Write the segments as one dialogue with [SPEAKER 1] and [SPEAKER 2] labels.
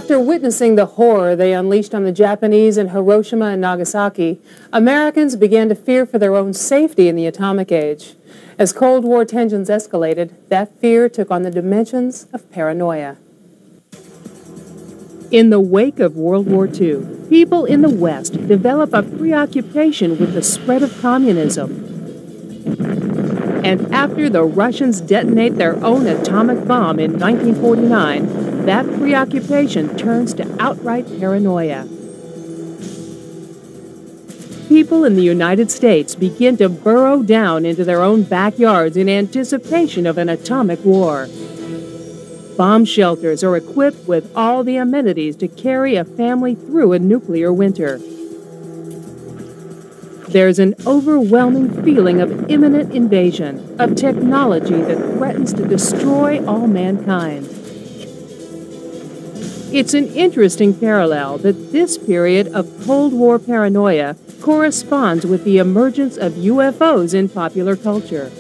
[SPEAKER 1] After witnessing the horror they unleashed on the Japanese in Hiroshima and Nagasaki, Americans began to fear for their own safety in the atomic age. As Cold War tensions escalated, that fear took on the dimensions of paranoia. In the wake of World War II, people in the West develop a preoccupation with the spread of communism. And after the Russians detonate their own atomic bomb in 1949, that preoccupation turns to outright paranoia. People in the United States begin to burrow down into their own backyards in anticipation of an atomic war. Bomb shelters are equipped with all the amenities to carry a family through a nuclear winter. There's an overwhelming feeling of imminent invasion, of technology that threatens to destroy all mankind. It's an interesting parallel that this period of Cold War paranoia corresponds with the emergence of UFOs in popular culture.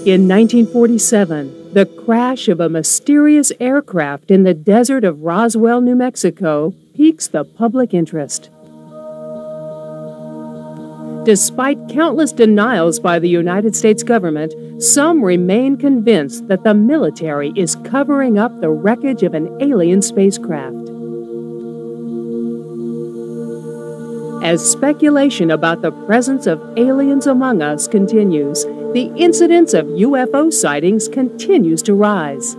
[SPEAKER 1] In 1947, the crash of a mysterious aircraft in the desert of Roswell, New Mexico, piques the public interest. Despite countless denials by the United States government, some remain convinced that the military is covering up the wreckage of an alien spacecraft. As speculation about the presence of aliens among us continues, the incidence of UFO sightings continues to rise.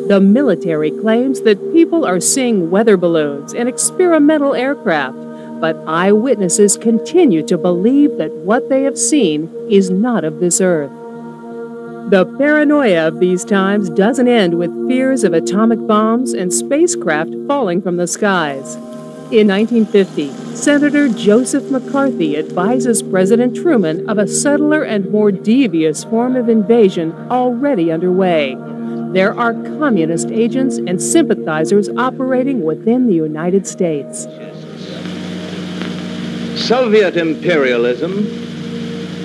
[SPEAKER 1] The military claims that people are seeing weather balloons and experimental aircraft, but eyewitnesses continue to believe that what they have seen is not of this earth. The paranoia of these times doesn't end with fears of atomic bombs and spacecraft falling from the skies. In 1950, Senator Joseph McCarthy advises President Truman of a subtler and more devious form of invasion already underway. There are communist agents and sympathizers operating within the United States.
[SPEAKER 2] Soviet imperialism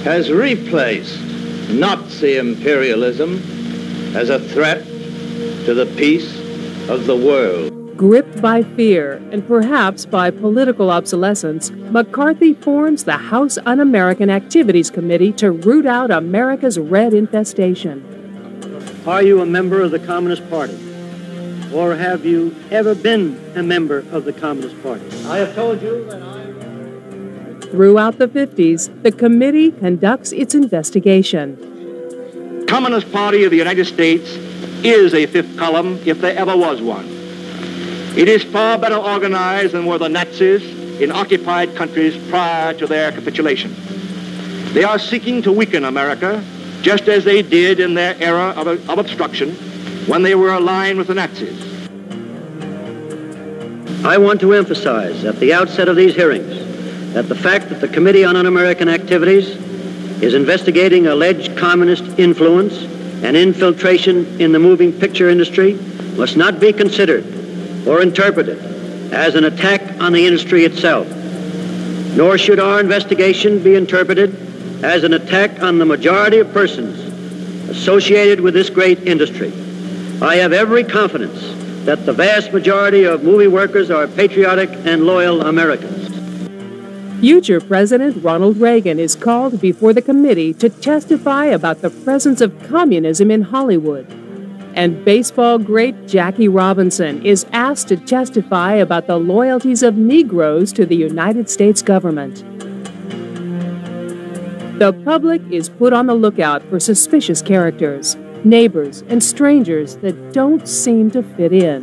[SPEAKER 2] has replaced Nazi imperialism as a threat to the peace of the world.
[SPEAKER 1] Gripped by fear and perhaps by political obsolescence, McCarthy forms the House Un-American Activities Committee to root out America's red infestation.
[SPEAKER 3] Are you a member of the Communist Party? Or have you ever been a member of the Communist Party? I have told you that I am.
[SPEAKER 1] Throughout the 50s, the committee conducts its investigation.
[SPEAKER 4] Communist Party of the United States is a fifth column if there ever was one. It is far better organized than were the Nazis in occupied countries prior to their capitulation. They are seeking to weaken America, just as they did in their era of obstruction when they were aligned with the Nazis.
[SPEAKER 3] I want to emphasize at the outset of these hearings that the fact that the Committee on Un-American Activities is investigating alleged communist influence and infiltration in the moving picture industry must not be considered or interpreted as an attack on the industry itself, nor should our investigation be interpreted as an attack on the majority of persons associated with this great industry. I have every confidence that the vast majority of movie workers are patriotic and loyal Americans.
[SPEAKER 1] Future President Ronald Reagan is called before the committee to testify about the presence of communism in Hollywood. And baseball great Jackie Robinson is asked to testify about the loyalties of Negroes to the United States government. The public is put on the lookout for suspicious characters, neighbors, and strangers that don't seem to fit in.